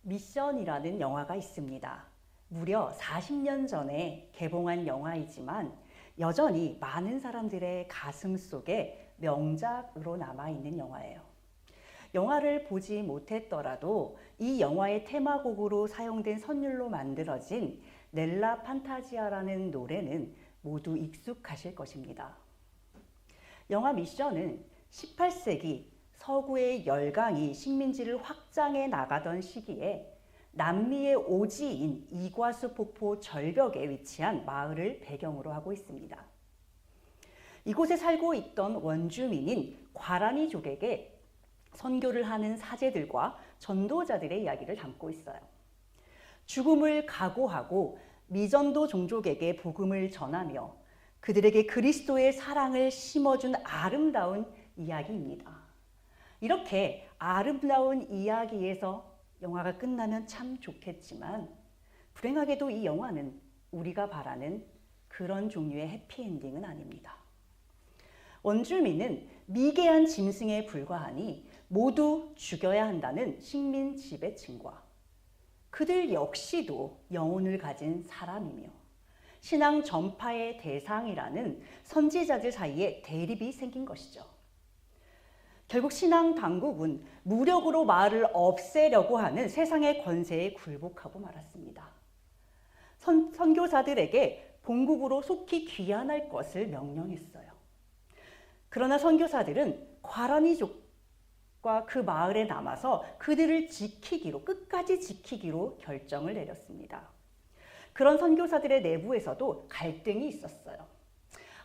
미션이라는 영화가 있습니다. 무려 40년 전에 개봉한 영화이지만 여전히 많은 사람들의 가슴 속에 명작으로 남아있는 영화예요. 영화를 보지 못했더라도 이 영화의 테마곡으로 사용된 선율로 만들어진 넬라 판타지아라는 노래는 모두 익숙하실 것입니다. 영화 미션은 18세기 서구의 열강이 식민지를 확장해 나가던 시기에 남미의 오지인 이과수 폭포 절벽에 위치한 마을을 배경으로 하고 있습니다. 이곳에 살고 있던 원주민인 과라니족에게 선교를 하는 사제들과 전도자들의 이야기를 담고 있어요. 죽음을 각오하고 미전도 종족에게 복음을 전하며 그들에게 그리스도의 사랑을 심어준 아름다운 이야기입니다. 이렇게 아름다운 이야기에서 영화가 끝나면 참 좋겠지만 불행하게도 이 영화는 우리가 바라는 그런 종류의 해피엔딩은 아닙니다. 원주민은 미개한 짐승에 불과하니 모두 죽여야 한다는 식민 지배층과 그들 역시도 영혼을 가진 사람이며 신앙 전파의 대상이라는 선지자들 사이에 대립이 생긴 것이죠. 결국 신앙 당국은 무력으로 마을을 없애려고 하는 세상의 권세에 굴복하고 말았습니다. 선교사들에게 본국으로 속히 귀환할 것을 명령했어요. 그러나 선교사들은 과라니족과 그 마을에 남아서 그들을 지키기로, 끝까지 지키기로 결정을 내렸습니다. 그런 선교사들의 내부에서도 갈등이 있었어요.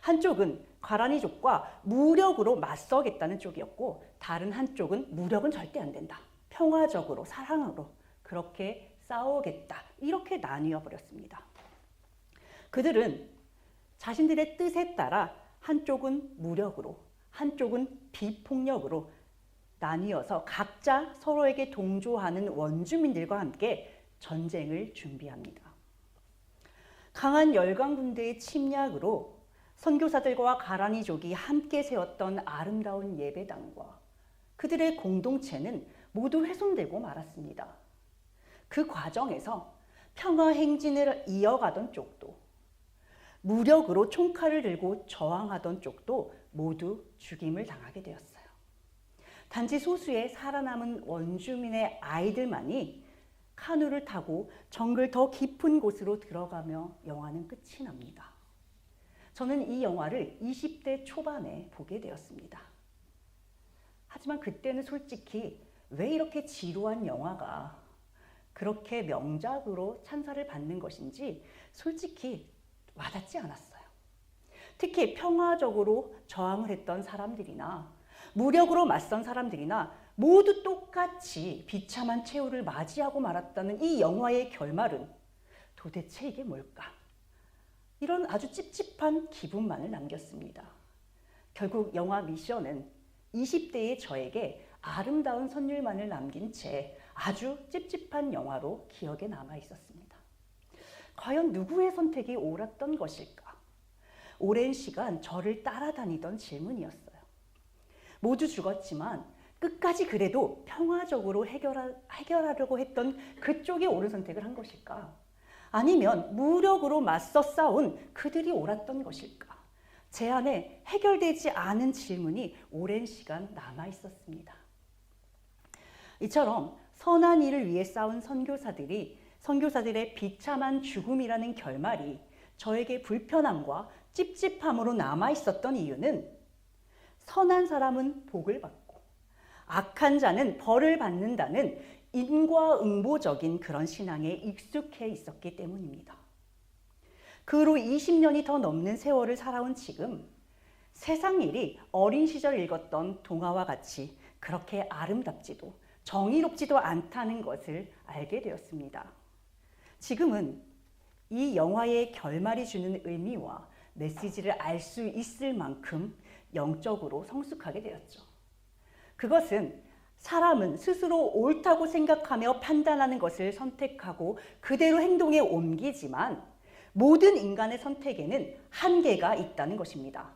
한쪽은 과라니족과 무력으로 맞서겠다는 쪽이었고 다른 한쪽은 무력은 절대 안 된다. 평화적으로 사랑으로 그렇게 싸우겠다. 이렇게 나뉘어 버렸습니다. 그들은 자신들의 뜻에 따라 한쪽은 무력으로 한쪽은 비폭력으로 나뉘어서 각자 서로에게 동조하는 원주민들과 함께 전쟁을 준비합니다. 강한 열강 군대의 침략으로 선교사들과 가라니족이 함께 세웠던 아름다운 예배당과 그들의 공동체는 모두 훼손되고 말았습니다. 그 과정에서 평화 행진을 이어가던 쪽도 무력으로 총칼을 들고 저항하던 쪽도 모두 죽임을 당하게 되었어요. 단지 소수의 살아남은 원주민의 아이들만이 카누를 타고 정글 더 깊은 곳으로 들어가며 영화는 끝이 납니다. 저는 이 영화를 20대 초반에 보게 되었습니다. 하지만 그때는 솔직히 왜 이렇게 지루한 영화가 그렇게 명작으로 찬사를 받는 것인지 솔직히 와닿지 않았어요. 특히 평화적으로 저항을 했던 사람들이나 무력으로 맞선 사람들이나 모두 똑같이 비참한 최후를 맞이하고 말았다는 이 영화의 결말은 도대체 이게 뭘까? 이런 아주 찝찝한 기분만을 남겼습니다. 결국 영화 미션은 20대의 저에게 아름다운 선율만을 남긴 채 아주 찝찝한 영화로 기억에 남아 있었습니다. 과연 누구의 선택이 옳았던 것일까? 오랜 시간 저를 따라다니던 질문이었어요. 모두 죽었지만 끝까지 그래도 평화적으로 해결하려고 했던 그쪽이 옳은 선택을 한 것일까? 아니면 무력으로 맞서 싸운 그들이 옳았던 것일까? 제 안에 해결되지 않은 질문이 오랜 시간 남아 있었습니다. 이처럼 선한 일을 위해 싸운 선교사들의 비참한 죽음이라는 결말이 저에게 불편함과 찝찝함으로 남아 있었던 이유는 선한 사람은 복을 받고 악한 자는 벌을 받는다는 인과응보적인 그런 신앙에 익숙해 있었기 때문입니다. 그 후로 20년이 더 넘는 세월을 살아온 지금 세상 일이 어린 시절 읽었던 동화와 같이 그렇게 아름답지도 정의롭지도 않다는 것을 알게 되었습니다. 지금은 이 영화의 결말이 주는 의미와 메시지를 알 수 있을 만큼 영적으로 성숙하게 되었죠. 그것은 사람은 스스로 옳다고 생각하며 판단하는 것을 선택하고 그대로 행동에 옮기지만 모든 인간의 선택에는 한계가 있다는 것입니다.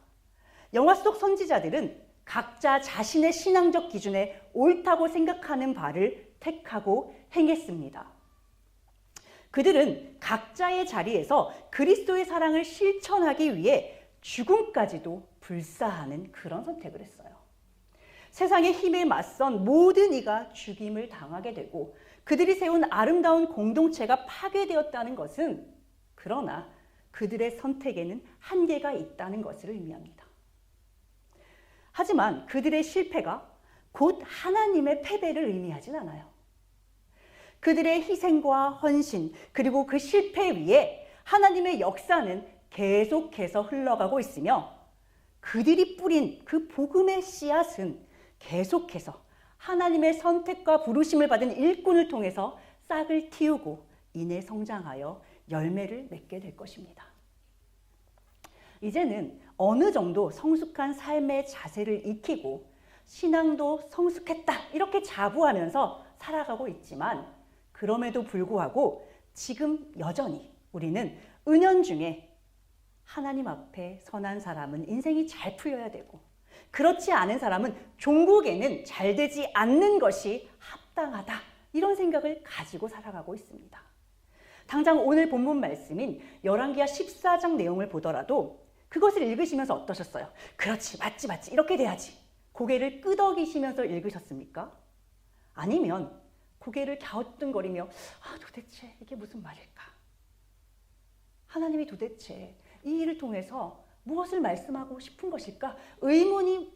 영화 속 선지자들은 각자 자신의 신앙적 기준에 옳다고 생각하는 바를 택하고 행했습니다. 그들은 각자의 자리에서 그리스도의 사랑을 실천하기 위해 죽음까지도 불사하는 그런 선택을 했어요. 세상의 힘에 맞선 모든 이가 죽임을 당하게 되고 그들이 세운 아름다운 공동체가 파괴되었다는 것은 그러나 그들의 선택에는 한계가 있다는 것을 의미합니다. 하지만 그들의 실패가 곧 하나님의 패배를 의미하진 않아요. 그들의 희생과 헌신 그리고 그 실패 위에 하나님의 역사는 계속해서 흘러가고 있으며 그들이 뿌린 그 복음의 씨앗은 계속해서 하나님의 선택과 부르심을 받은 일꾼을 통해서 싹을 틔우고 이내 성장하여 열매를 맺게 될 것입니다. 이제는 어느 정도 성숙한 삶의 자세를 익히고 신앙도 성숙했다 이렇게 자부하면서 살아가고 있지만 그럼에도 불구하고 지금 여전히 우리는 은연중에 하나님 앞에 선한 사람은 인생이 잘 풀려야 되고 그렇지 않은 사람은 종국에는 잘 되지 않는 것이 합당하다 이런 생각을 가지고 살아가고 있습니다. 당장 오늘 본문 말씀인 열왕기하 14장 내용을 보더라도 그것을 읽으시면서 어떠셨어요? 그렇지, 맞지 이렇게 돼야지. 고개를 끄덕이시면서 읽으셨습니까? 아니면 고개를 갸우뚱거리며 도대체 이게 무슨 말일까? 하나님이 도대체 이 일을 통해서 무엇을 말씀하고 싶은 것일까? 의문이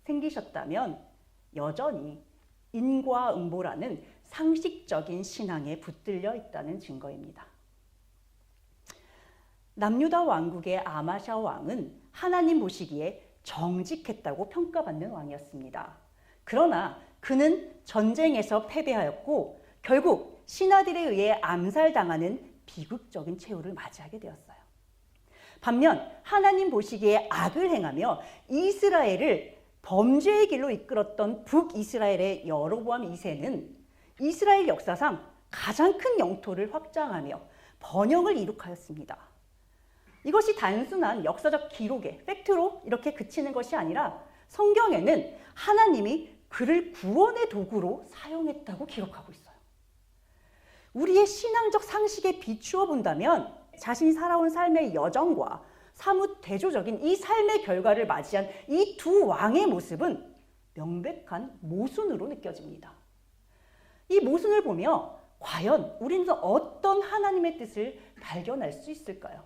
생기셨다면 여전히 인과응보라는 상식적인 신앙에 붙들려 있다는 증거입니다. 남유다 왕국의 아마샤 왕은 하나님 보시기에 정직했다고 평가받는 왕이었습니다. 그러나 그는 전쟁에서 패배하였고 결국 신하들에 의해 암살당하는 비극적인 최후를 맞이하게 되었어요. 반면 하나님 보시기에 악을 행하며 이스라엘을 범죄의 길로 이끌었던 북이스라엘의 여로보암 2세는 이스라엘 역사상 가장 큰 영토를 확장하며 번영을 이룩하였습니다. 이것이 단순한 역사적 기록의 팩트로 이렇게 그치는 것이 아니라 성경에는 하나님이 그를 구원의 도구로 사용했다고 기록하고 있어요. 우리의 신앙적 상식에 비추어 본다면 자신이 살아온 삶의 여정과 사뭇 대조적인 이 삶의 결과를 맞이한 이 두 왕의 모습은 명백한 모순으로 느껴집니다. 이 모순을 보며 과연 우리는 어떤 하나님의 뜻을 발견할 수 있을까요?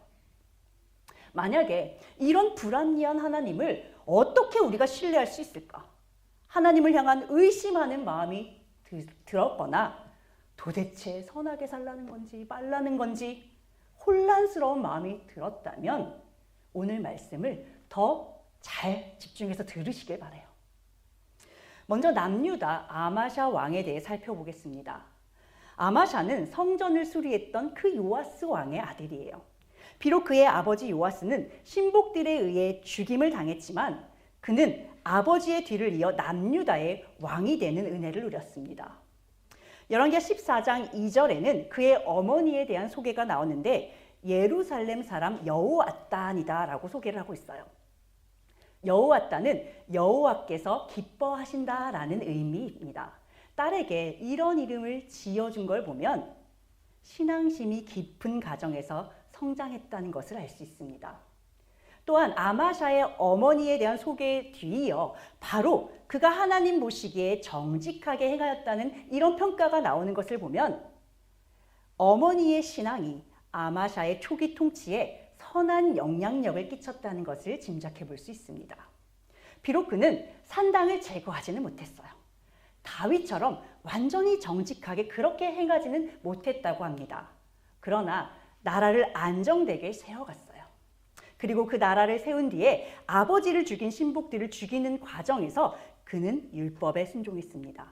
만약에 이런 불합리한 하나님을 어떻게 우리가 신뢰할 수 있을까? 하나님을 향한 의심하는 마음이 들었거나 도대체 선하게 살라는 건지 말라는 건지 혼란스러운 마음이 들었다면 오늘 말씀을 더 잘 집중해서 들으시길 바라요. 먼저 남유다 아마샤 왕에 대해 살펴보겠습니다. 아마샤는 성전을 수리했던 그 요아스 왕의 아들이에요. 비록 그의 아버지 요아스는 신복들에 의해 죽임을 당했지만 그는 아버지의 뒤를 이어 남유다의 왕이 되는 은혜를 누렸습니다. 열왕기하 14장 2절에는 그의 어머니에 대한 소개가 나오는데 예루살렘 사람 여호앗단이다 라고 소개를 하고 있어요. 여호앗단은 여호와께서 기뻐하신다라는 의미입니다. 딸에게 이런 이름을 지어준 걸 보면 신앙심이 깊은 가정에서 성장했다는 것을 알 수 있습니다. 또한 아마샤의 어머니에 대한 소개에 뒤이어 바로 그가 하나님 보시기에 정직하게 행하였다는 이런 평가가 나오는 것을 보면 어머니의 신앙이 아마샤의 초기 통치에 선한 영향력을 끼쳤다는 것을 짐작해 볼 수 있습니다. 비록 그는 산당을 제거하지는 못했어요. 다윗처럼 완전히 정직하게 그렇게 행하지는 못했다고 합니다. 그러나 나라를 안정되게 세워갔어요. 그리고 그 나라를 세운 뒤에 아버지를 죽인 신복들을 죽이는 과정에서 그는 율법에 순종했습니다.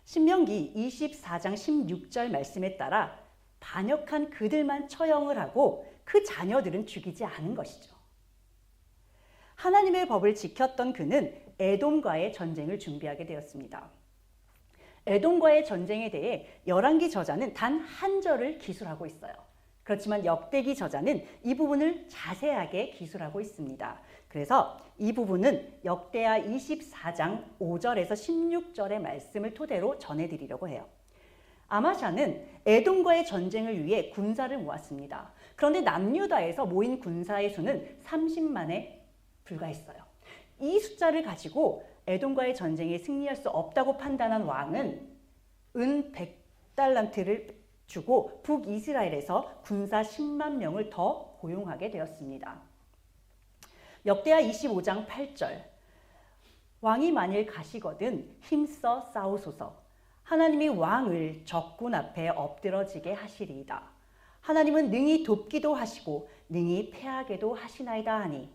신명기 24장 16절 말씀에 따라 반역한 그들만 처형을 하고 그 자녀들은 죽이지 않은 것이죠. 하나님의 법을 지켰던 그는 에돔과의 전쟁을 준비하게 되었습니다. 에돔과의 전쟁에 대해 열왕기 저자는 단 한 절을 기술하고 있어요. 그렇지만 역대기 저자는 이 부분을 자세하게 기술하고 있습니다. 그래서 이 부분은 역대하 24장 5절에서 16절의 말씀을 토대로 전해드리려고 해요. 아마샤는 에돔과의 전쟁을 위해 군사를 모았습니다. 그런데 남유다에서 모인 군사의 수는 30만에 불과했어요. 이 숫자를 가지고 에돔과의 전쟁에 승리할 수 없다고 판단한 왕은 은 100달란트를 주고 북이스라엘에서 군사 10만 명을 더 고용하게 되었습니다. 역대하 25장 8절 왕이 만일 가시거든 힘써 싸우소서. 하나님이 왕을 적군 앞에 엎드러지게 하시리이다. 하나님은 능히 돕기도 하시고 능히 패하게도 하시나이다 하니.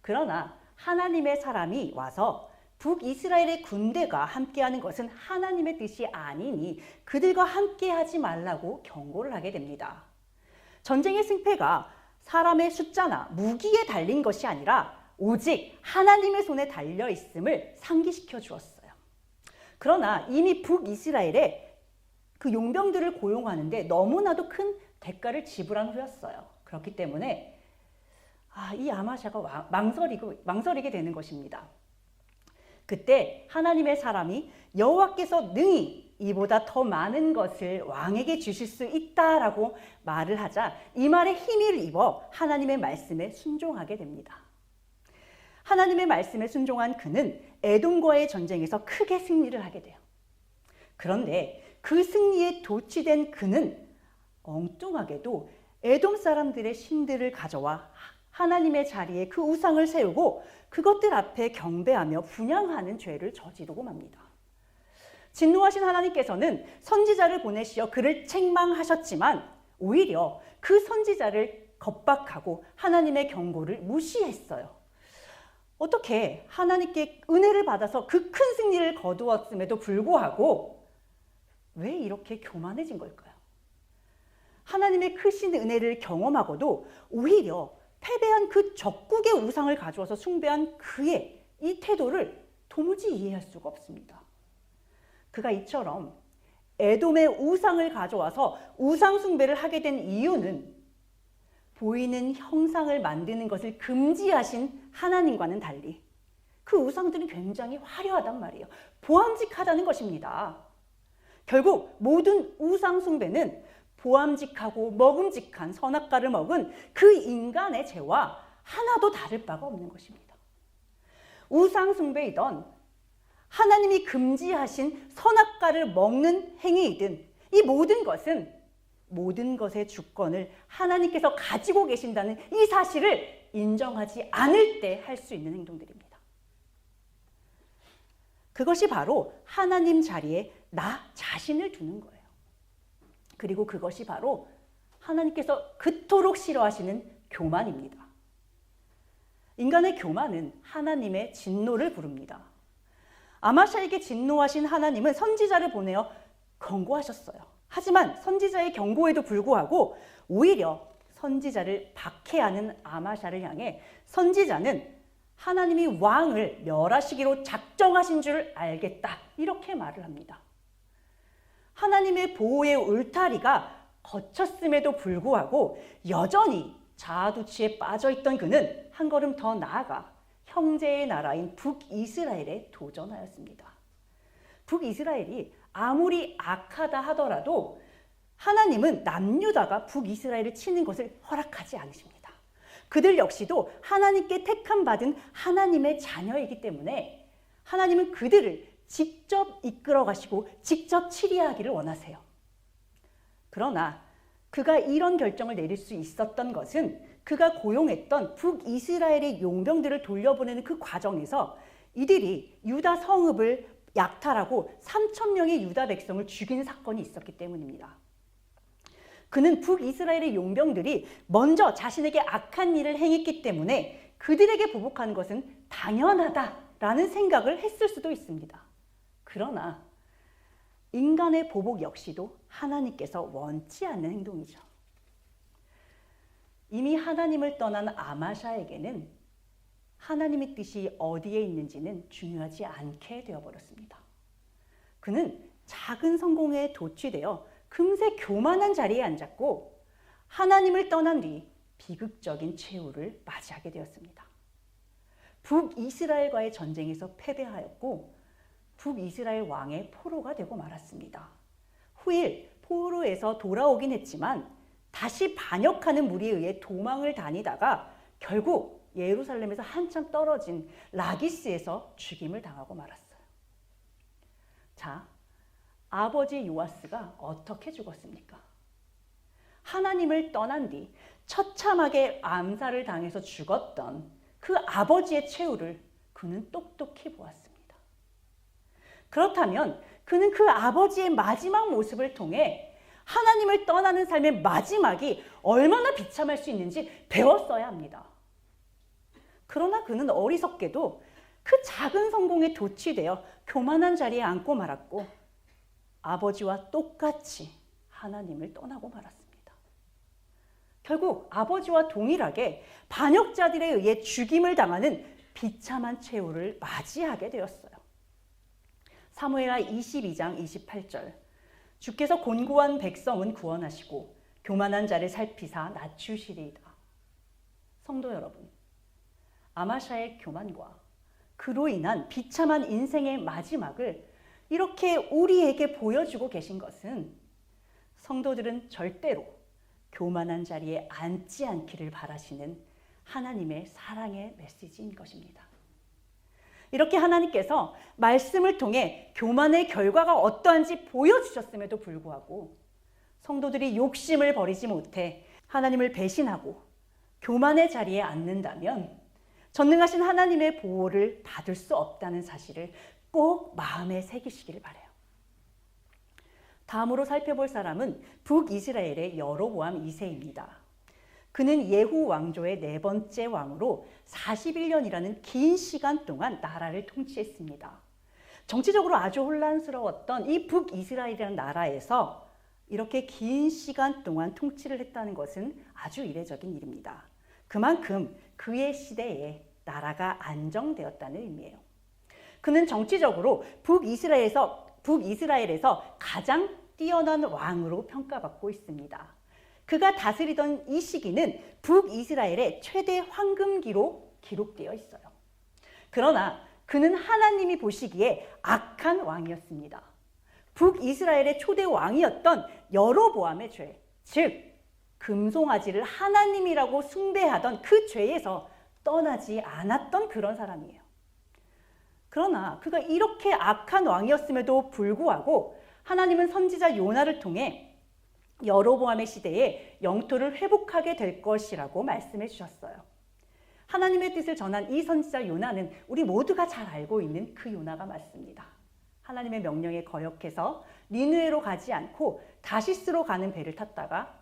그러나 하나님의 사람이 와서 북이스라엘의 군대가 함께하는 것은 하나님의 뜻이 아니니 그들과 함께하지 말라고 경고를 하게 됩니다. 전쟁의 승패가 사람의 숫자나 무기에 달린 것이 아니라 오직 하나님의 손에 달려 있음을 상기시켜 주었어요. 그러나 이미 북이스라엘에 그 용병들을 고용하는데 너무나도 큰 대가를 지불한 후였어요. 그렇기 때문에 이 아마샤가 망설이게 되는 것입니다. 그때 하나님의 사람이 여호와께서 능히 이보다 더 많은 것을 왕에게 주실 수 있다라고 말을 하자 이 말에 힘을 입어 하나님의 말씀에 순종하게 됩니다. 하나님의 말씀에 순종한 그는 에돔과의 전쟁에서 크게 승리를 하게 돼요. 그런데 그 승리에 도취된 그는 엉뚱하게도 에돔 사람들의 신들을 가져와 하나님의 자리에 그 우상을 세우고 그것들 앞에 경배하며 분향하는 죄를 저지르고 맙니다. 진노하신 하나님께서는 선지자를 보내시어 그를 책망하셨지만 오히려 그 선지자를 겁박하고 하나님의 경고를 무시했어요. 어떻게 하나님께 은혜를 받아서 그 큰 승리를 거두었음에도 불구하고 왜 이렇게 교만해진 걸까요? 하나님의 크신 은혜를 경험하고도 오히려 패배한 그 적국의 우상을 가져와서 숭배한 그의 이 태도를 도무지 이해할 수가 없습니다. 그가 이처럼 에돔의 우상을 가져와서 우상 숭배를 하게 된 이유는 보이는 형상을 만드는 것을 금지하신 하나님과는 달리 그 우상들은 굉장히 화려하단 말이에요. 보암직하다는 것입니다. 결국 모든 우상 숭배는 보암직하고 먹음직한 선악과를 먹은 그 인간의 죄와 하나도 다를 바가 없는 것입니다. 우상 숭배이던 하나님이 금지하신 선악과를 먹는 행위이든 이 모든 것은 모든 것의 주권을 하나님께서 가지고 계신다는 이 사실을 인정하지 않을 때 할 수 있는 행동들입니다. 그것이 바로 하나님 자리에 나 자신을 두는 거예요. 그리고 그것이 바로 하나님께서 그토록 싫어하시는 교만입니다. 인간의 교만은 하나님의 진노를 부릅니다. 아마샤에게 진노하신 하나님은 선지자를 보내어 경고하셨어요. 하지만 선지자의 경고에도 불구하고 오히려 선지자를 박해하는 아마샤를 향해 선지자는 하나님이 왕을 멸하시기로 작정하신 줄 알겠다 이렇게 말을 합니다. 하나님의 보호의 울타리가 거쳤음에도 불구하고 여전히 자아도취에 빠져있던 그는 한 걸음 더 나아가 형제의 나라인 북이스라엘에 도전하였습니다. 북이스라엘이 아무리 악하다 하더라도 하나님은 남유다가 북이스라엘을 치는 것을 허락하지 않으십니다. 그들 역시도 하나님께 택함 받은 하나님의 자녀이기 때문에 하나님은 그들을 직접 이끌어 가시고 직접 치리하기를 원하세요. 그러나 그가 이런 결정을 내릴 수 있었던 것은 그가 고용했던 북이스라엘의 용병들을 돌려보내는 그 과정에서 이들이 유다 성읍을 약탈하고 3,000명의 유다 백성을 죽인 사건이 있었기 때문입니다. 그는 북이스라엘의 용병들이 먼저 자신에게 악한 일을 행했기 때문에 그들에게 보복하는 것은 당연하다라는 생각을 했을 수도 있습니다. 그러나 인간의 보복 역시도 하나님께서 원치 않는 행동이죠. 이미 하나님을 떠난 아마샤에게는 하나님의 뜻이 어디에 있는지는 중요하지 않게 되어버렸습니다. 그는 작은 성공에 도취되어 금세 교만한 자리에 앉았고 하나님을 떠난 뒤 비극적인 최후를 맞이하게 되었습니다. 북이스라엘과의 전쟁에서 패배하였고 북이스라엘 왕의 포로가 되고 말았습니다. 후일 포로에서 돌아오긴 했지만 다시 반역하는 무리에 의해 도망을 다니다가 결국 예루살렘에서 한참 떨어진 라기스에서 죽임을 당하고 말았어요. 자, 아버지 요아스가 어떻게 죽었습니까? 하나님을 떠난 뒤 처참하게 암살을 당해서 죽었던 그 아버지의 최후를 그는 똑똑히 보았습니다. 그렇다면 그는 그 아버지의 마지막 모습을 통해 하나님을 떠나는 삶의 마지막이 얼마나 비참할 수 있는지 배웠어야 합니다. 그러나 그는 어리석게도 그 작은 성공에 도취되어 교만한 자리에 앉고 말았고 아버지와 똑같이 하나님을 떠나고 말았습니다. 결국 아버지와 동일하게 반역자들에 의해 죽임을 당하는 비참한 최후를 맞이하게 되었어요. 사무엘하 22장 28절 주께서 곤고한 백성은 구원하시고 교만한 자를 살피사 낮추시리이다. 성도 여러분, 아마샤의 교만과 그로 인한 비참한 인생의 마지막을 이렇게 우리에게 보여주고 계신 것은 성도들은 절대로 교만한 자리에 앉지 않기를 바라시는 하나님의 사랑의 메시지인 것입니다. 이렇게 하나님께서 말씀을 통해 교만의 결과가 어떠한지 보여주셨음에도 불구하고 성도들이 욕심을 버리지 못해 하나님을 배신하고 교만의 자리에 앉는다면 전능하신 하나님의 보호를 받을 수 없다는 사실을 꼭 마음에 새기시기를 바라요. 다음으로 살펴볼 사람은 북이스라엘의 여로보암 2세입니다. 그는 예후 왕조의 네 번째 왕으로 41년이라는 긴 시간 동안 나라를 통치했습니다. 정치적으로 아주 혼란스러웠던 이 북이스라엘이라는 나라에서 이렇게 긴 시간 동안 통치를 했다는 것은 아주 이례적인 일입니다. 그만큼 그의 시대에 나라가 안정되었다는 의미예요. 그는 정치적으로 북이스라엘에서 가장 뛰어난 왕으로 평가받고 있습니다. 그가 다스리던 이 시기는 북이스라엘의 최대 황금기로 기록되어 있어요. 그러나 그는 하나님이 보시기에 악한 왕이었습니다. 북이스라엘의 초대 왕이었던 여로보암의 죄, 즉 금송아지를 하나님이라고 숭배하던 그 죄에서 떠나지 않았던 그런 사람이에요. 그러나 그가 이렇게 악한 왕이었음에도 불구하고 하나님은 선지자 요나를 통해 여로보암의 시대에 영토를 회복하게 될 것이라고 말씀해 주셨어요. 하나님의 뜻을 전한 이 선지자 요나는 우리 모두가 잘 알고 있는 그 요나가 맞습니다. 하나님의 명령에 거역해서 니느웨로 가지 않고 다시스로 가는 배를 탔다가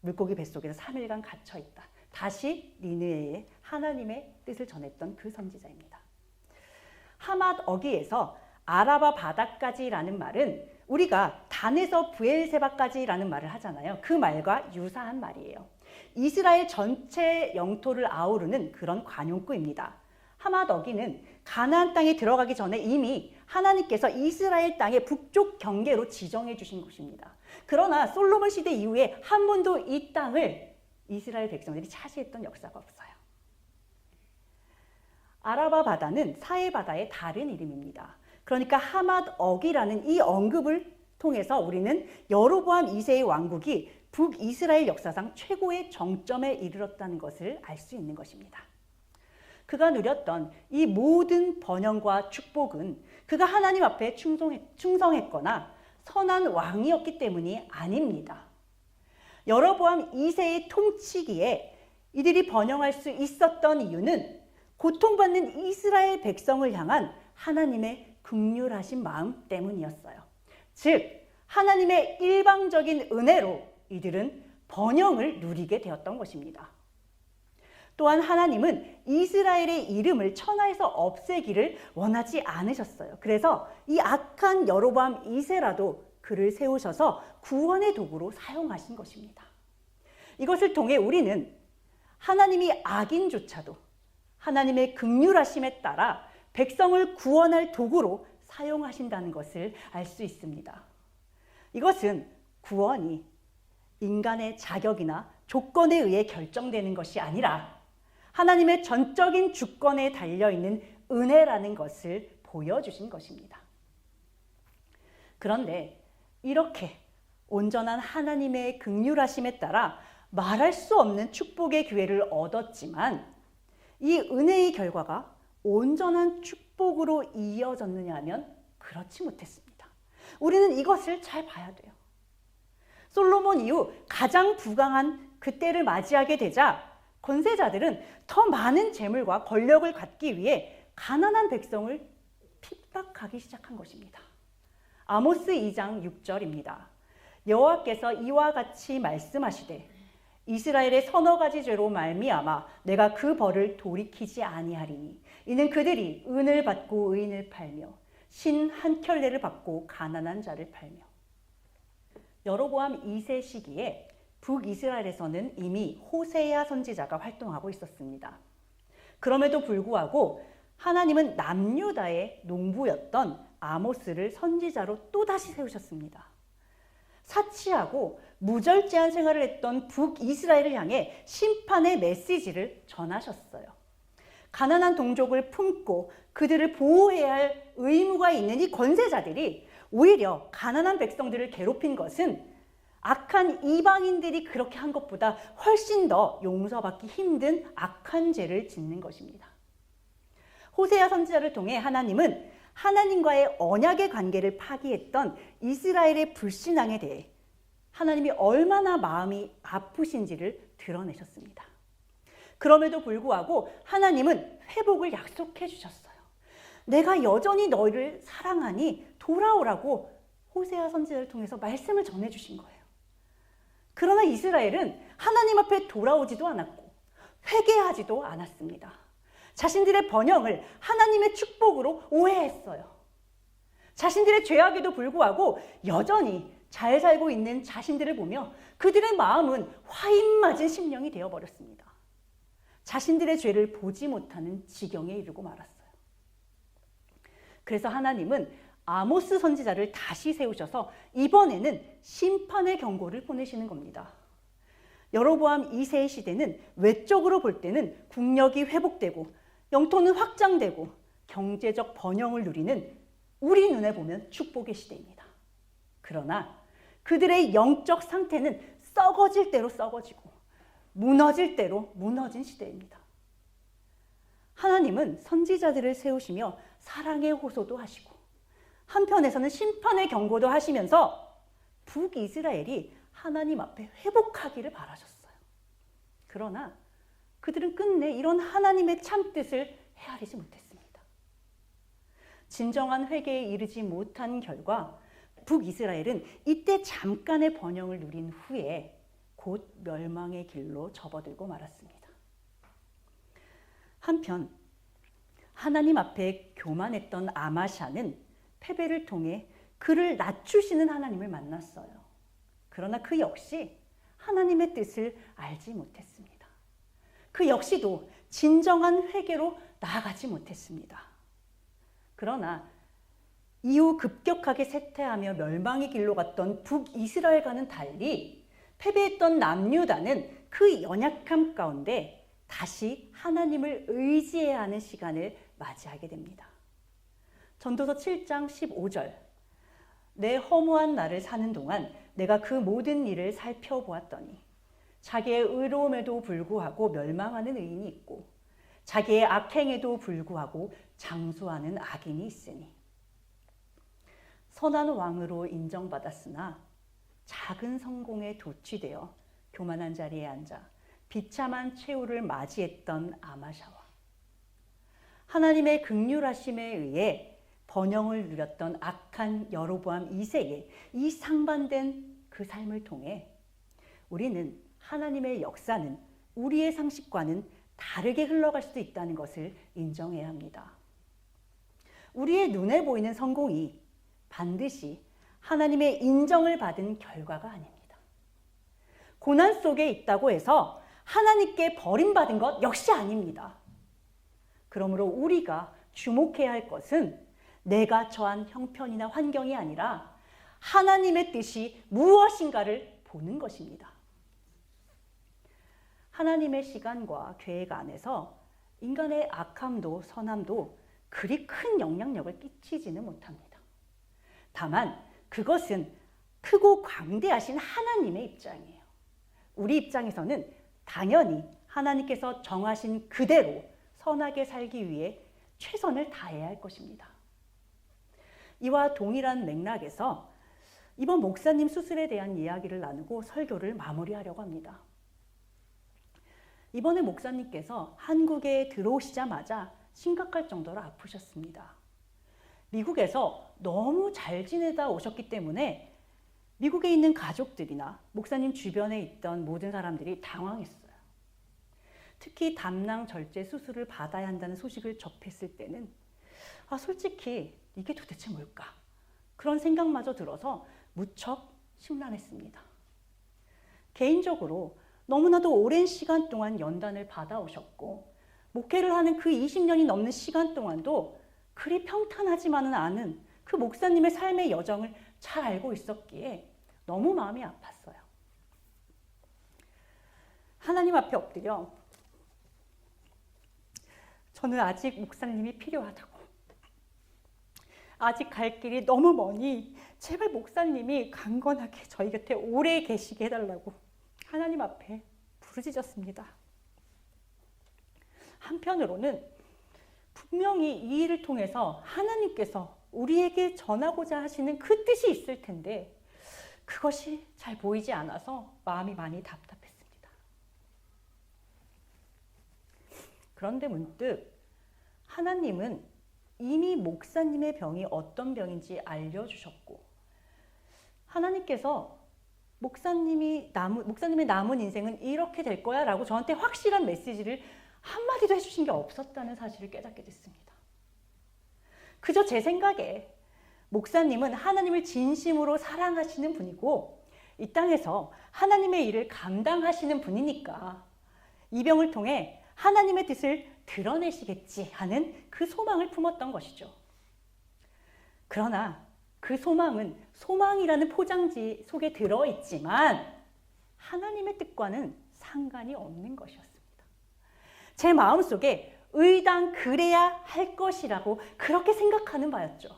물고기 뱃속에서 3일간 갇혀있다. 다시 니느웨에 하나님의 뜻을 전했던 그 선지자입니다. 하맛 어기에서 아라바 바다까지라는 말은 우리가 단에서 브엘세바까지라는 말을 하잖아요. 그 말과 유사한 말이에요. 이스라엘 전체 영토를 아우르는 그런 관용구입니다. 하맛 어기는 가나안 땅에 들어가기 전에 이미 하나님께서 이스라엘 땅의 북쪽 경계로 지정해 주신 곳입니다. 그러나 솔로몬 시대 이후에 한 번도 이 땅을 이스라엘 백성들이 차지했던 역사가 없어요. 아라바 바다는 사해 바다의 다른 이름입니다. 그러니까 하맛 어기라는 이 언급을 통해서 우리는 여로보암 2세의 왕국이 북이스라엘 역사상 최고의 정점에 이르렀다는 것을 알 수 있는 것입니다. 그가 누렸던 이 모든 번영과 축복은 그가 하나님 앞에 충성했거나 선한 왕이었기 때문이 아닙니다. 여로보암 2세의 통치기에 이들이 번영할 수 있었던 이유는 고통받는 이스라엘 백성을 향한 하나님의 긍휼하신 마음 때문이었어요. 즉 하나님의 일방적인 은혜로 이들은 번영을 누리게 되었던 것입니다. 또한 하나님은 이스라엘의 이름을 천하에서 없애기를 원하지 않으셨어요. 그래서 이 악한 여로보암 2세라도 그를 세우셔서 구원의 도구로 사용하신 것입니다. 이것을 통해 우리는 하나님이 악인조차도 하나님의 긍휼하심에 따라 백성을 구원할 도구로 사용하신다는 것을 알 수 있습니다. 이것은 구원이 인간의 자격이나 조건에 의해 결정되는 것이 아니라 하나님의 전적인 주권에 달려있는 은혜라는 것을 보여주신 것입니다. 그런데 이렇게 온전한 하나님의 긍휼하심에 따라 말할 수 없는 축복의 기회를 얻었지만 이 은혜의 결과가 온전한 축복으로 이어졌느냐 하면 그렇지 못했습니다. 우리는 이것을 잘 봐야 돼요. 솔로몬 이후 가장 부강한 그때를 맞이하게 되자 권세자들은 더 많은 재물과 권력을 갖기 위해 가난한 백성을 핍박하기 시작한 것입니다. 아모스 2장 6절입니다. 여호와께서 이와 같이 말씀하시되 이스라엘의 서너 가지 죄로 말미암아 내가 그 벌을 돌이키지 아니하리니 이는 그들이 은을 받고 의인을 팔며 신 한 켤레를 받고 가난한 자를 팔며. 여로보암 2세 시기에 북이스라엘에서는 이미 호세야 선지자가 활동하고 있었습니다. 그럼에도 불구하고 하나님은 남유다의 농부였던 아모스를 선지자로 또다시 세우셨습니다. 사치하고 무절제한 생활을 했던 북이스라엘을 향해 심판의 메시지를 전하셨어요. 가난한 동족을 품고 그들을 보호해야 할 의무가 있는 이 권세자들이 오히려 가난한 백성들을 괴롭힌 것은 악한 이방인들이 그렇게 한 것보다 훨씬 더 용서받기 힘든 악한 죄를 짓는 것입니다. 호세아 선지자를 통해 하나님은 하나님과의 언약의 관계를 파기했던 이스라엘의 불신앙에 대해 하나님이 얼마나 마음이 아프신지를 드러내셨습니다. 그럼에도 불구하고 하나님은 회복을 약속해 주셨어요. 내가 여전히 너희를 사랑하니 돌아오라고 호세아 선지자를 통해서 말씀을 전해 주신 거예요. 그러나 이스라엘은 하나님 앞에 돌아오지도 않았고 회개하지도 않았습니다. 자신들의 번영을 하나님의 축복으로 오해했어요. 자신들의 죄악에도 불구하고 여전히 잘 살고 있는 자신들을 보며 그들의 마음은 화인 맞은 심령이 되어버렸습니다. 자신들의 죄를 보지 못하는 지경에 이르고 말았어요. 그래서 하나님은 아모스 선지자를 다시 세우셔서 이번에는 심판의 경고를 보내시는 겁니다. 여로보암 2세의 시대는 외적으로 볼 때는 국력이 회복되고 영토는 확장되고 경제적 번영을 누리는 우리 눈에 보면 축복의 시대입니다. 그러나 그들의 영적 상태는 썩어질 대로 썩어지고 무너질 대로 무너진 시대입니다. 하나님은 선지자들을 세우시며 사랑의 호소도 하시고 한편에서는 심판의 경고도 하시면서 북이스라엘이 하나님 앞에 회복하기를 바라셨어요. 그러나 그들은 끝내 이런 하나님의 참뜻을 헤아리지 못했습니다. 진정한 회개에 이르지 못한 결과 북이스라엘은 이때 잠깐의 번영을 누린 후에 곧 멸망의 길로 접어들고 말았습니다. 한편 하나님 앞에 교만했던 아마샤는 패배를 통해 그를 낮추시는 하나님을 만났어요. 그러나 그 역시 하나님의 뜻을 알지 못했습니다. 그 역시도 진정한 회개로 나아가지 못했습니다. 그러나 이후 급격하게 쇠퇴하며 멸망의 길로 갔던 북이스라엘과는 달리 패배했던 남유다는 그 연약함 가운데 다시 하나님을 의지해야 하는 시간을 맞이하게 됩니다. 전도서 7장 15절. 내 허무한 날을 사는 동안 내가 그 모든 일을 살펴보았더니 자기의 의로움에도 불구하고 멸망하는 의인이 있고 자기의 악행에도 불구하고 장수하는 악인이 있으니 선한 왕으로 인정받았으나 작은 성공에 도취되어 교만한 자리에 앉아 비참한 최후를 맞이했던 아마샤와 하나님의 긍휼하심에 의해 번영을 누렸던 악한 여로보암 2세의 이 상반된 그 삶을 통해 우리는 하나님의 역사는 우리의 상식과는 다르게 흘러갈 수도 있다는 것을 인정해야 합니다. 우리의 눈에 보이는 성공이 반드시 하나님의 인정을 받은 결과가 아닙니다. 고난 속에 있다고 해서 하나님께 버림받은 것 역시 아닙니다. 그러므로 우리가 주목해야 할 것은 내가 처한 형편이나 환경이 아니라 하나님의 뜻이 무엇인가를 보는 것입니다. 하나님의 시간과 계획 안에서 인간의 악함도 선함도 그리 큰 영향력을 끼치지는 못합니다. 다만 그것은 크고 광대하신 하나님의 입장이에요. 우리 입장에서는 당연히 하나님께서 정하신 그대로 선하게 살기 위해 최선을 다해야 할 것입니다. 이와 동일한 맥락에서 이번 목사님 수술에 대한 이야기를 나누고 설교를 마무리하려고 합니다. 이번에 목사님께서 한국에 들어오시자마자 심각할 정도로 아프셨습니다. 미국에서 너무 잘 지내다 오셨기 때문에 미국에 있는 가족들이나 목사님 주변에 있던 모든 사람들이 당황했어요. 특히 담낭 절제 수술을 받아야 한다는 소식을 접했을 때는 솔직히 이게 도대체 뭘까? 그런 생각마저 들어서 무척 심란했습니다. 개인적으로 너무나도 오랜 시간 동안 연단을 받아오셨고 목회를 하는 그 20년이 넘는 시간 동안도 그리 평탄하지만은 않은 그 목사님의 삶의 여정을 잘 알고 있었기에 너무 마음이 아팠어요. 하나님 앞에 엎드려 저는 아직 목사님이 필요하다고, 아직 갈 길이 너무 머니 제발 목사님이 강건하게 저희 곁에 오래 계시게 해달라고 하나님 앞에 부르짖었습니다. 한편으로는 분명히 이 일을 통해서 하나님께서 우리에게 전하고자 하시는 그 뜻이 있을 텐데 그것이 잘 보이지 않아서 마음이 많이 답답했습니다. 그런데 문득 하나님은 이미 목사님의 병이 어떤 병인지 알려주셨고 하나님께서 목사님의 남은 인생은 이렇게 될 거야 라고 저한테 확실한 메시지를 한마디도 해주신 게 없었다는 사실을 깨닫게 됐습니다. 그저 제 생각에 목사님은 하나님을 진심으로 사랑하시는 분이고 이 땅에서 하나님의 일을 감당하시는 분이니까 이 병을 통해 하나님의 뜻을 드러내시겠지 하는 그 소망을 품었던 것이죠. 그러나 그 소망은 소망이라는 포장지 속에 들어있지만 하나님의 뜻과는 상관이 없는 것이었습니다. 제 마음속에 의당 그래야 할 것이라고 그렇게 생각하는 바였죠.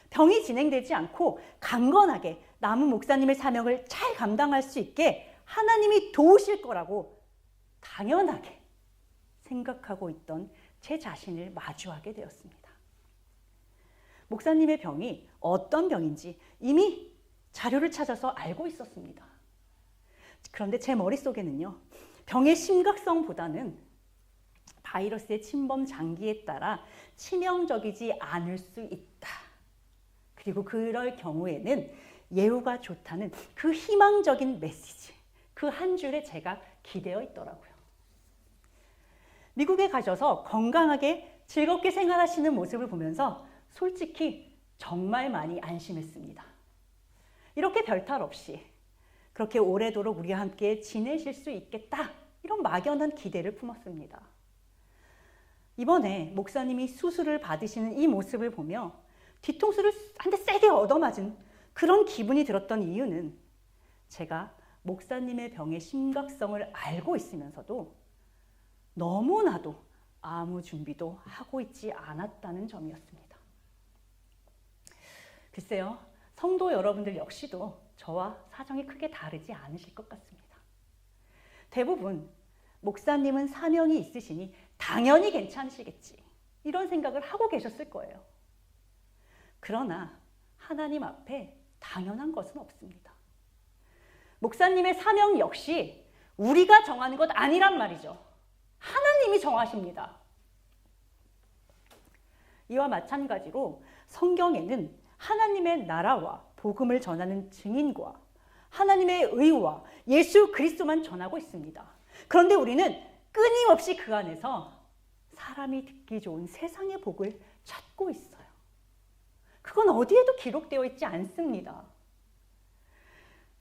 병이 진행되지 않고 강건하게 남은 목사님의 사명을 잘 감당할 수 있게 하나님이 도우실 거라고 당연하게 생각하고 있던 제 자신을 마주하게 되었습니다. 목사님의 병이 어떤 병인지 이미 자료를 찾아서 알고 있었습니다. 그런데 제 머릿속에는요, 병의 심각성보다는 바이러스의 침범 장기에 따라 치명적이지 않을 수 있다. 그리고 그럴 경우에는 예후가 좋다는 그 희망적인 메시지, 그 한 줄에 제가 기대어 있더라고요. 미국에 가셔서 건강하게 즐겁게 생활하시는 모습을 보면서 솔직히 정말 많이 안심했습니다. 이렇게 별탈 없이 그렇게 오래도록 우리와 함께 지내실 수 있겠다, 이런 막연한 기대를 품었습니다. 이번에 목사님이 수술을 받으시는 이 모습을 보며 뒤통수를 한 대 세게 얻어맞은 그런 기분이 들었던 이유는 제가 목사님의 병의 심각성을 알고 있으면서도 너무나도 아무 준비도 하고 있지 않았다는 점이었습니다. 글쎄요, 성도 여러분들 역시도 저와 사정이 크게 다르지 않으실 것 같습니다. 대부분 목사님은 사명이 있으시니 당연히 괜찮으시겠지, 이런 생각을 하고 계셨을 거예요. 그러나 하나님 앞에 당연한 것은 없습니다. 목사님의 사명 역시 우리가 정하는 것 아니란 말이죠. 하나님이 정하십니다. 이와 마찬가지로 성경에는 하나님의 나라와 복음을 전하는 증인과 하나님의 의와 예수 그리스도만 전하고 있습니다. 그런데 우리는 끊임없이 그 안에서 사람이 듣기 좋은 세상의 복을 찾고 있어요. 그건 어디에도 기록되어 있지 않습니다.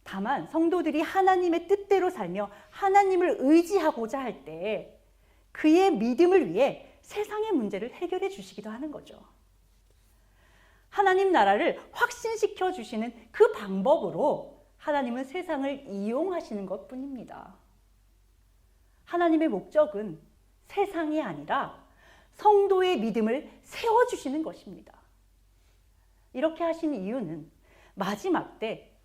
다만 성도들이 하나님의 뜻대로 살며 하나님을 의지하고자 할 때 그의 믿음을 위해 세상의 문제를 해결해 주시기도 하는 거죠. 하나님 나라를 확신시켜 주시는 그 방법으로 하나님은 세상을 이용하시는 것뿐입니다. 하나님의 목적은 세상이 아니라 성도의 믿음을 세워주시는 것입니다. 이렇게 하신 이유는 마지막 때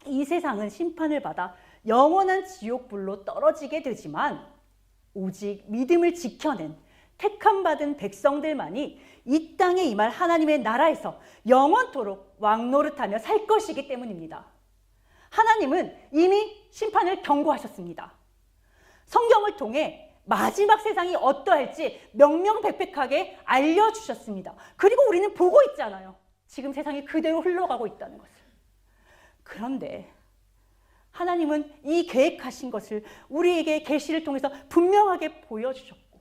이 세상은 심판을 받아 영원한 지옥불로 떨어지게 되지만 오직 믿음을 지켜낸 택함받은 백성들만이 이 땅에 임할 하나님의 나라에서 영원토록 왕노릇하며 살 것이기 때문입니다. 하나님은 이미 심판을 경고하셨습니다. 성경을 통해 마지막 세상이 어떠할지 명명백백하게 알려주셨습니다. 그리고 우리는 보고 있잖아요. 지금 세상이 그대로 흘러가고 있다는 것을. 그런데 하나님은 이 계획하신 것을 우리에게 계시를 통해서 분명하게 보여주셨고,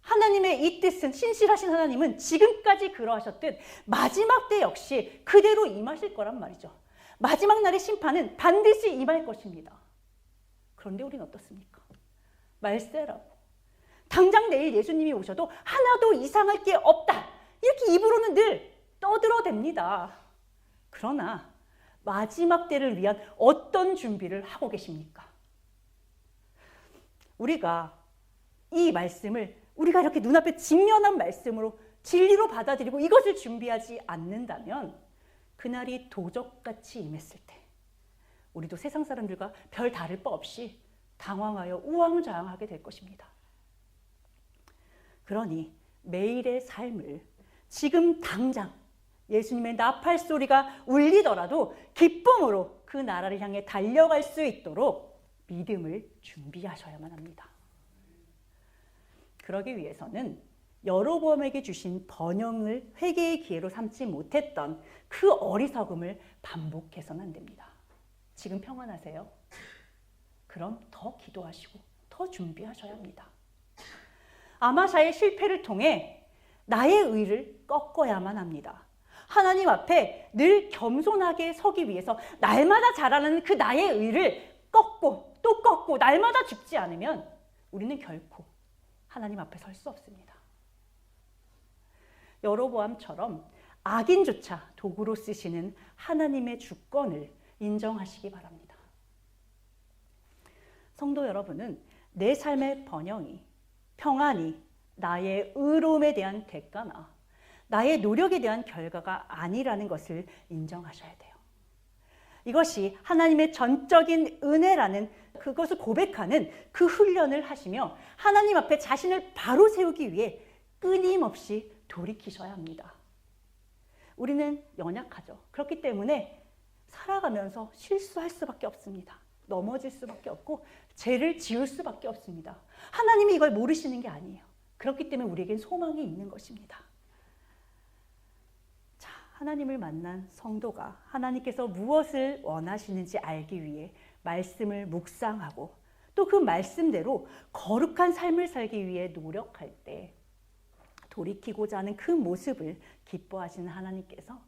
하나님의 이 뜻은, 신실하신 하나님은 지금까지 그러하셨듯 마지막 때 역시 그대로 임하실 거란 말이죠. 마지막 날의 심판은 반드시 임할 것입니다. 그런데 우리는 어떻습니까? 말세라고, 당장 내일 예수님이 오셔도 하나도 이상할 게 없다, 이렇게 입으로는 늘 떠들어댑니다. 그러나 마지막 때를 위한 어떤 준비를 하고 계십니까? 우리가 이 말씀을 우리가 이렇게 눈앞에 직면한 말씀으로 진리로 받아들이고 이것을 준비하지 않는다면 그날이 도적같이 임했을 때 우리도 세상 사람들과 별 다를 바 없이 당황하여 우왕좌왕하게 될 것입니다. 그러니 매일의 삶을 지금 당장 예수님의 나팔 소리가 울리더라도 기쁨으로 그 나라를 향해 달려갈 수 있도록 믿음을 준비하셔야만 합니다. 그러기 위해서는 여로보암에게 주신 번영을 회개의 기회로 삼지 못했던 그 어리석음을 반복해서는 안 됩니다. 지금 평안하세요? 그럼 더 기도하시고 더 준비하셔야 합니다. 아마샤의 실패를 통해 나의 의를 꺾어야만 합니다. 하나님 앞에 늘 겸손하게 서기 위해서 날마다 자라나는 그 나의 의를 꺾고 또 꺾고 날마다 죽지 않으면 우리는 결코 하나님 앞에 설 수 없습니다. 여로보암처럼 악인조차 도구로 쓰시는 하나님의 주권을 인정하시기 바랍니다. 성도 여러분은 내 삶의 번영이, 평안이 나의 의로움에 대한 대가나 나의 노력에 대한 결과가 아니라는 것을 인정하셔야 돼요. 이것이 하나님의 전적인 은혜라는 그것을 고백하는 그 훈련을 하시며 하나님 앞에 자신을 바로 세우기 위해 끊임없이 돌이키셔야 합니다. 우리는 연약하죠. 그렇기 때문에 살아가면서 실수할 수밖에 없습니다. 넘어질 수밖에 없고 죄를 지을 수밖에 없습니다. 하나님이 이걸 모르시는 게 아니에요. 그렇기 때문에 우리에겐 소망이 있는 것입니다. 자, 하나님을 만난 성도가 하나님께서 무엇을 원하시는지 알기 위해 말씀을 묵상하고 또 그 말씀대로 거룩한 삶을 살기 위해 노력할 때 돌이키고자 하는 그 모습을 기뻐하시는 하나님께서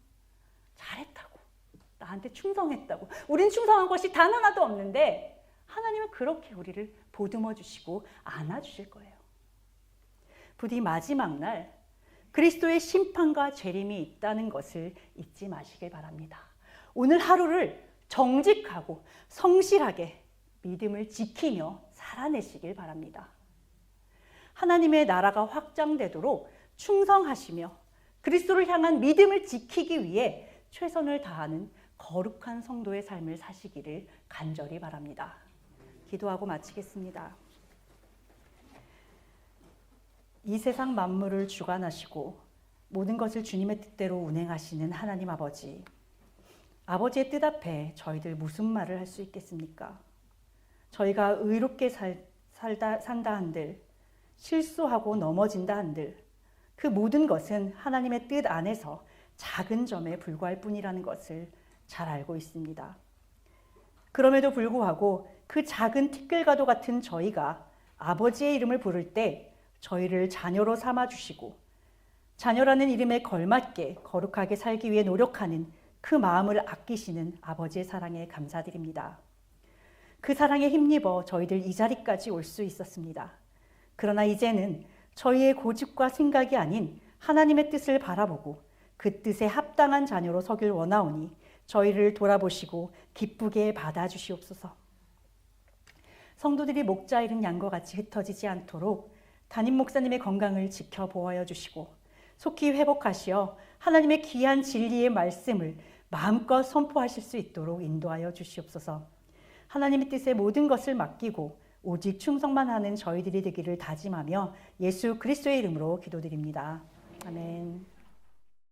잘했다고, 나한테 충성했다고, 우린 충성한 것이 단 하나도 없는데 하나님은 그렇게 우리를 보듬어 주시고 안아 주실 거예요. 부디 마지막 날 그리스도의 심판과 재림이 있다는 것을 잊지 마시길 바랍니다. 오늘 하루를 정직하고 성실하게 믿음을 지키며 살아내시길 바랍니다. 하나님의 나라가 확장되도록 충성하시며 그리스도를 향한 믿음을 지키기 위해 최선을 다하는 거룩한 성도의 삶을 사시기를 간절히 바랍니다. 기도하고 마치겠습니다. 이 세상 만물을 주관하시고 모든 것을 주님의 뜻대로 운행하시는 하나님 아버지, 아버지의 뜻 앞에 저희들 무슨 말을 할 수 있겠습니까? 저희가 의롭게 산다 한들, 실수하고 넘어진다 한들 그 모든 것은 하나님의 뜻 안에서 작은 점에 불과할 뿐이라는 것을 잘 알고 있습니다. 그럼에도 불구하고 그 작은 티끌과도 같은 저희가 아버지의 이름을 부를 때 저희를 자녀로 삼아주시고 자녀라는 이름에 걸맞게 거룩하게 살기 위해 노력하는 그 마음을 아끼시는 아버지의 사랑에 감사드립니다. 그 사랑에 힘입어 저희들 이 자리까지 올 수 있었습니다. 그러나 이제는 저희의 고집과 생각이 아닌 하나님의 뜻을 바라보고 그 뜻에 합당한 자녀로 서길 원하오니 저희를 돌아보시고 기쁘게 받아주시옵소서. 성도들이 목자 잃은 양과 같이 흩어지지 않도록 담임 목사님의 건강을 지켜보아여 주시고 속히 회복하시어 하나님의 귀한 진리의 말씀을 마음껏 선포하실 수 있도록 인도하여 주시옵소서. 하나님의 뜻에 모든 것을 맡기고 오직 충성만 하는 저희들이 되기를 다짐하며 예수 그리스도의 이름으로 기도드립니다. 아멘.